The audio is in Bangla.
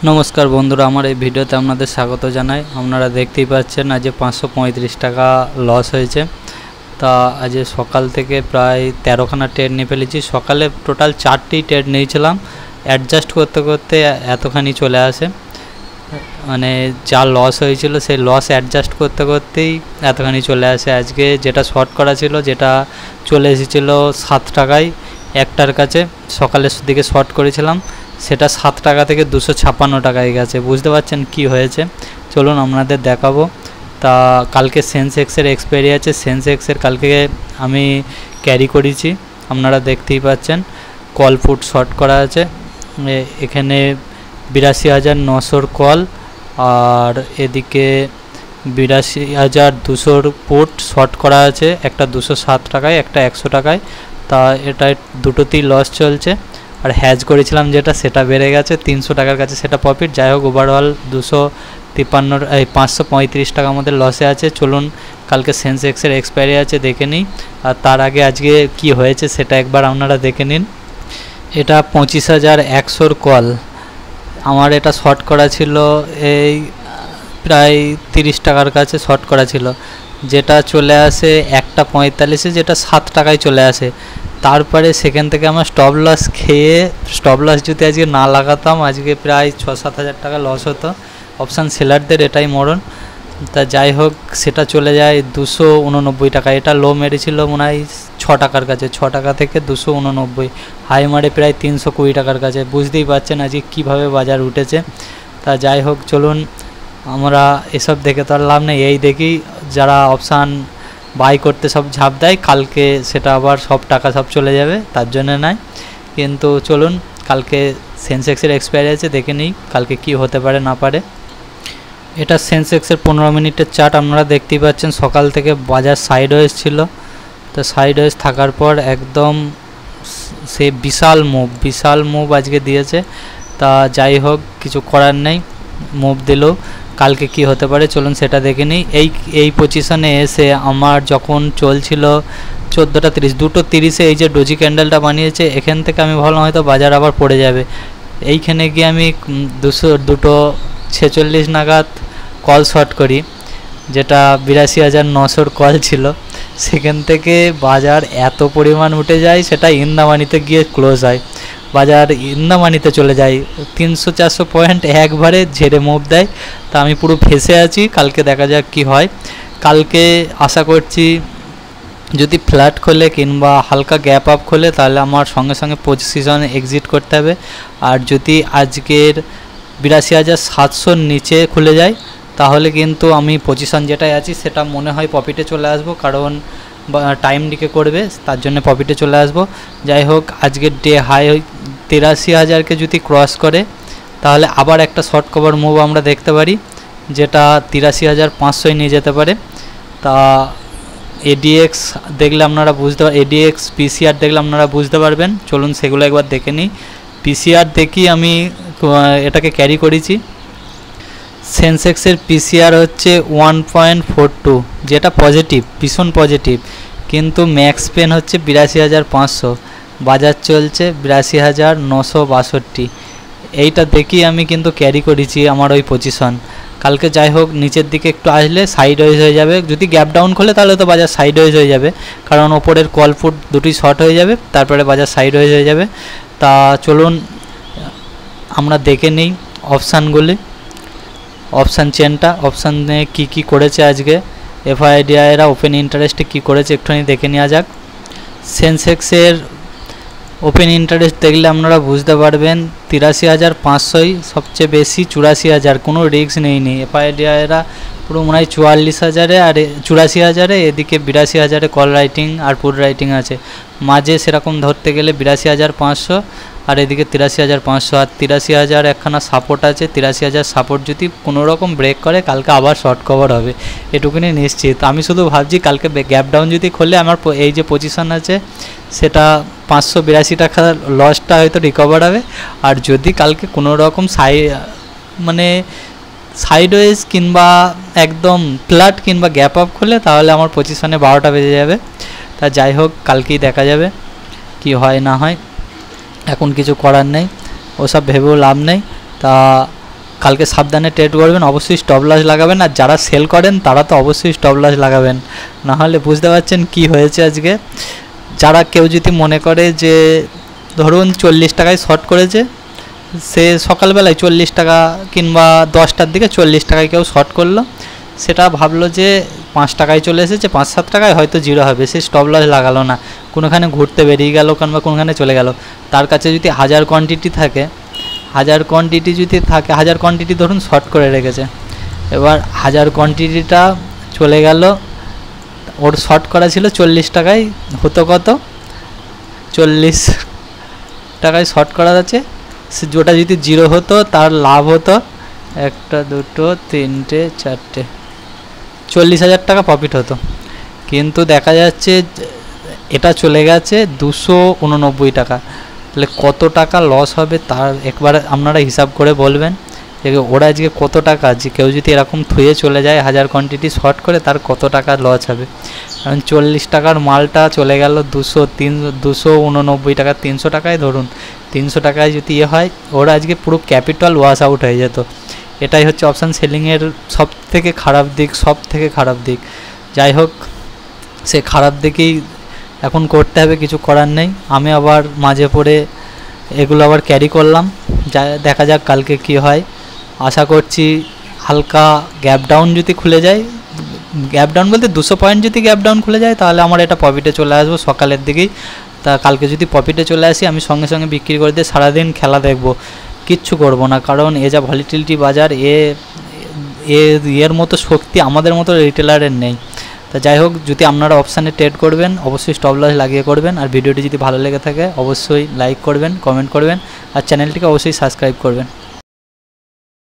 নমস্কার বন্ধুরা, আমার এই ভিডিওতে আপনাদের স্বাগত জানাই। আপনারা দেখতেই পাচ্ছেন আজ 535 টাকা লস হয়েছে। তা আজ সকাল থেকে প্রায় 13খানা ট্রেড নিয়ে ফেলেছি। সকালে টোটাল 4টি ট্রেড নিয়েছিলাম, অ্যাডজাস্ট করতে করতে এতখানি চলে আসে, মানে যা লস হয়েছিল সেই লস অ্যাডজাস্ট করতে করতেই এতখানি চলে আসে। আজকে যেটা শর্ট করা ছিল, যেটা চলে এসেছিলো 7 টাকায় একটার কাছে, সকালের দিকে শর্ট করেছিলাম, সেটা 7 টাকা থেকে 256 টাকায় গেছে। বুঝতে পারছেন কি হয়েছে, চলুন আপনাদের দেখাবো। তা কালকে সেন্সেক্সের এক্সপায়ারি আছে, সেন্সেক্সের কালকে আমি ক্যারি করেছি, আপনারা দেখতেই পাচ্ছেন। কল পুট শর্ট করা আছে, এখানে 82,900 কল, আর এদিকে 82,200 পুট শর্ট করা আছে, একটা 207 টাকায়, একটা 100 টাকায়। তা এটা দুটোতেই লস চলছে। আর হ্যাজ করেছিলাম যেটা, সেটা বেড়ে গেছে 300 টাকার কাছে, সেটা প্রফিট। যাই হোক, ওভারঅল 535 টাকার মধ্যে লসে আছে। চলুন কালকে সেন্সেক্সের এক্সপায়ারি আছে, দেখে নিই। আর তার আগে আজকে কি হয়েছে সেটা একবার আপনারা দেখে নিন। এটা 25,100 কল, আমার এটা শর্ট করা ছিল এই প্রায় 30 টাকার কাছে শর্ট করা ছিল, যেটা চলে আসে 1:45, যেটা 7 টাকায় চলে আসে। তারপরে সেখান থেকে আমার স্টপ লস খেয়ে, স্টপ লস যদি আজকে না লাগাতাম আজকে প্রায় 6-7 হাজার টাকা লস হতো। অপশান সেলারদের এটাই মরণ। তা যাই হোক, সেটা চলে যায় 289 টাকা। এটা লো মেরেছিল মনে হয় 6 টাকার কাছে, 6 টাকা থেকে 289, হাই মারে প্রায় 320 টাকার কাছে। বুঝতেই পারছেন আজকে কীভাবে বাজার উঠেছে। তা যাই হোক, চলুন, আমরা এসব দেখে তো আর লাভ নেই। এই দেখি যারা অপশান বাই করতে সব ঝাঁপ দেয়, কালকে সেটা আবার সব টাকা সব চলে যাবে, তার জন্য নয়। কিন্তু চলুন, কালকে সেন্সেক্সের এক্সপায়ারি আছে, দেখে নিই কালকে কি হতে পারে না পারে। এটা সেন্সেক্সের 15 মিনিটের চার্ট, আপনারা দেখতেই পাচ্ছেন। সকাল থেকে বাজার সাইডওয়েজ ছিল, তো সাইডওয়েজ থাকার পর একদম সে বিশাল মুভ আজকে দিয়েছে। তা যাই হোক, কিছু করার নেই, মুভ দিলেও কালকে কি হতে পারে চলুন সেটা দেখে নিই। এই পজিশনে এসে আমার যখন চলছিল 14:30, 2:30-এ এই যে ডোজি ক্যান্ডেলটা বানিয়েছে, এখান থেকে আমি ভাবলাম হয়তো বাজার আবার পড়ে যাবে। এইখানে গিয়ে আমি 2:46 নাগাদ কল শর্ট করি, যেটা 82,900 কল ছিল। সেখান থেকে বাজার এত পরিমাণ উঠে যায়, সেটা ইন দ্য মানিতে গিয়ে ক্লোজ হয়। বাজার ইন দ্য মানিতে চলে যায়, 300-400 পয়েন্ট একবারে ঝেড়ে মুভ দেয়। তা আমি পুরো ফেসে আছি, কালকে দেখা যাক কি হয়। কালকে আশা করছি যদি ফ্ল্যাট খোলে কিংবা হালকা গ্যাপ আপ খোলে, তাহলে আমার সঙ্গে সঙ্গে পজিশন এক্সিট করতে হবে। আর যদি আজকের 82,700 নিচে খুলে যায়, তাহলে কিন্তু আমি পজিশন যেটাই আছি সেটা মনে হয় প্রফিটে চলে আসবো, কারণ টাইম ডিকে করবে, তার জন্য প্রফিটে চলে আসবো। যাই হোক, আজকের ডে হাই 83,000কে যদি ক্রস করে, তাহলে আবার একটা শর্ট কভার মুভ আমরা দেখতে পারি, যেটা 83,500 নিয়ে যেতে পারে। তা এডিএক্স দেখলে আপনারা এডিএক্স পিসিআর দেখলে আপনারা বুঝতে পারবেন। চলুন সেগুলো একবার দেখে নিই। পিসিআর দেখি আমি এটাকে ক্যারি করেছি। সেন্সেক্সের পিসিআর হচ্ছে 1.42, যেটা পজিটিভ, ভীষণ পজিটিভ। কিন্তু ম্যাক্স পেন হচ্ছে 82,500, বাজার চলছে 82,962। এইটা দেখি আমি কিন্তু ক্যারি করেছি আমার ওই পজিশন। কালকে যাই হোক, নিচের দিকে একটু আসলে সাইড ওয়াইজ হয়ে যাবে। যদি গ্যাপ ডাউন খোলে তাহলে তো বাজার সাইড ওয়াইজ হয়ে যাবে, কারণ ওপরের কল ফুট দুটি শর্ট হয়ে যাবে, তারপরে বাজার সাইড ওয়াইজ হয়ে যাবে। তা চলুন আমরা দেখে নিই অপশানগুলি, অপশান চেনটা, অপশানে কি করেছে আজকে এফআইডিআইরা ওপেন ইন্টারেস্টে কি করেছে একটুখানি দেখে নেওয়া যাক। সেন্সেক্সের ওপেন ইন্টারেস্ট দেখলে আপনারা বুঝতে পারবেন 83,500ই সবচেয়ে বেশি, 84,000 কোনো রিস্ক নেইনি। এফআইডিআইরা পুরো মনে হয় 44,000-এ আর 84,000-এ, এদিকে 82,000-এ কল রাইটিং আর পুট রাইটিং আছে। মাঝে সেরকম ধরতে গেলে 82,500 আর এদিকে 83,500, আর 83,000 একখানা সাপোর্ট আছে। 83,000 সাপোর্ট যদি কোনো রকম ব্রেক করে, কালকে আবার শর্ট কভার হবে, এটুকুনি নিশ্চিত। আমি শুধু ভাবছি কালকে গ্যাপ ডাউন যদি খোলে, আমার এই যে পজিশন আছে সেটা 582 টাকা লসটা হয়তো রিকভার হবে। আর যদি কালকে কোনো রকম সাইডওয়েজ কিংবা একদম ফ্ল্যাট কিংবা গ্যাপ আপ খোলে, তাহলে আমার পজিশনে 12টা বেজে যাবে। তা যাই হোক, কালকেই দেখা যাবে কি হয় না হয়, এখন কিছু করার নেই, ওসব ভেবেও লাভ নেই। তা কালকে সাবধানে ট্রেড করবেন, অবশ্যই স্টপ লস লাগাবেন। আর যারা সেল করেন তারা তো অবশ্যই স্টপ লস লাগাবেন, নাহলে বুঝতে পারছেন কি হয়েছে আজকে। যারা কেউ যদি মনে করে যে ধরুন 40 টাকায় শর্ট করেছে, সে সকালবেলায় 40 টাকা কিংবা 10টার দিকে 40 টাকায় কেউ শর্ট করলো, সেটা ভাবলো যে 5 টাকায় চলে এসেছে, 5-7 টাকায় হয়তো জিরো হবে, সে স্টপ লস লাগালো না, কোনোখানে ঘুরতে বেরিয়ে গেল কিংবা কোনোখানে চলে গেল। তার কাছে যদি 1000 কোয়ান্টিটি থাকে, 1000 কোয়ান্টিটি যদি থাকে, 1000 কোয়ান্টিটি ধরুন শর্ট করে রেখেছে, এবার 1000 কোয়ান্টিটিটা চলে গেল, ওর শর্ট করা ছিল 40 টাকায়, হতো কত, 40 টাকায় শর্ট করা আছে, যেটা যদি জিরো হতো তার লাভ হতো 1 2 3 4 40,000 টাকা প্রফিট হতো। কিন্তু দেখা যাচ্ছে এটা চলে গেছে 289 টাকা, তাহলে কত টাকা লস হবে তার একবার আপনারা হিসাব করে বলবেন যে ওরা আজকে কত টাকা, যে কেউ যদি এরকম থুয়ে চলে যায় 1000 কোয়ান্টিটি শর্ট করে, তার কত টাকা লস হবে। কারণ 40 টাকার মালটা চলে গেল 289 টাকা, 300 টাকায় ধরুন, 300 টাকায় যদি হয়, ওরা আজকে পুরো ক্যাপিটাল ওয়াশ আউট হয়ে যেত। এটাই হচ্ছে অপশান সেলিংয়ের সব থেকে খারাপ দিক। যাই হোক, সে খারাপ দিকেই এখন করতে হবে, কিছু করার নেই। আমি আবার মাঝে পড়ে এগুলো আবার ক্যারি করলাম, দেখা যাক কালকে কি হয়। আশা করছি হালকা গ্যাপ ডাউন যদি খুলে যায়, গ্যাপ ডাউন বলতে 200 পয়েন্ট যদি গ্যাপ ডাউন খুলে যায়, তাহলে আমার এটা প্রফিটে চলে আসবো সকালের দিকেই। তা কালকে যদি প্রফিটে চলে আসি, আমি সঙ্গে সঙ্গে বিক্রি করে দিয়ে সারাদিন খেলা দেখবো, কিচ্ছু করব না। কারণ এ যা ভলিটিলিটি বাজার, এর মতো শক্তি আমাদের মতো রিটেলারের নেই। তা যাই হোক, যদি আপনারা অপশানে ট্রেড করবেন অবশ্যই স্টপ লস লাগিয়ে করবেন। আর ভিডিওটি যদি ভালো লেগে থাকে অবশ্যই লাইক করবেন, কমেন্ট করবেন, আর চ্যানেলটিকে অবশ্যই সাবস্ক্রাইব করবেন।